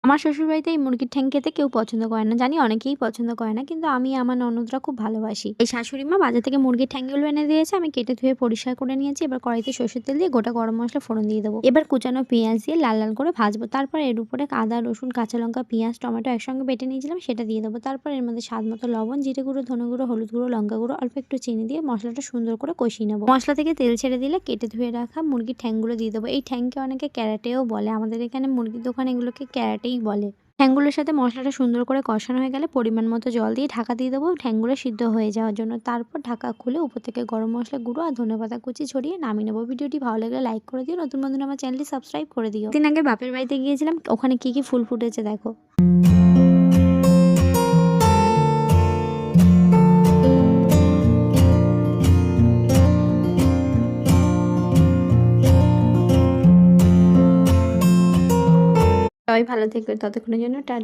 আমার শ্বশুরবাড়িতে এই মুরগির ঠ্যাং খেতে কেউ পছন্দ করে না। জানি অনেকেই পছন্দ করে না। কিন্তু আমি আমার ননদরা খুব ভালোবাসি। এই শাশুড়ি মা বাজার থেকে মুরগির ঠ্যাংগুলো এনে দিয়েছে। আমি কেটে ধুয়ে পরিষ্কার করে নিয়েছি। এবার কড়াইতে সরষের তেল দিয়ে গোটা গরম মসলা ফোড়ন দিয়ে দেবো। এবার কুচানো পেঁয়াজ দিয়ে লাল লাল করে ভাজবো। তারপর এর উপরে আদা, রসুন, কাঁচা লঙ্কা, পেঁয়াজ, টমেটো একসঙ্গে বেটে নিয়েছিলাম সেটা দিয়ে দেবো। তারপর এর মধ্যে স্বাদ মতো লবণ, জিরে গুঁড়ো, ধনে গুঁড়ো, হলুদ গুঁড়ো, লঙ্কা গুঁড়ো, অল্প একটু চিনি দিয়ে মশলাটা সুন্দর করে কষিয়ে নেবো। মশলা থেকে তেল ছেড়ে দিলে কেটে ধুয়ে রাখা মুরগির ঠ্যাংগুলো দিয়ে দেবো। এই ঠ্যাংকে অনেকে ক্যারাটেও বলে। আমাদের এখানে মুরগির দোকানে এগুলোকে ক্যারাটেই বলে। ঠ্যাংগুলোর সাথে মশলাটা সুন্দর করে কষানো হয়ে গেলে পরিমাণ মতো জল দিয়ে ঢাকা দিয়ে দেবো ঠ্যাংগুলো সিদ্ধ হয়ে যাওয়ার জন্য। তারপর ঢাকা খুলে উপর থেকে গরম মশলা গুঁড়ো আর ধনেপাতা কুচি ছড়িয়ে নামিয়ে নেবো। ভিডিওটি ভালো লাগলে লাইক করে দিও, নতুন বন্ধুরা আমার চ্যানেলটি সাবস্ক্রাইব করে দিও। দিন আগে বাপের বাড়িতে গিয়েছিলাম, ওখানে কি কি ফুল ফুটেছে দেখো। সবাই ভালো থেকো, ততক্ষণের জন্য টাটা।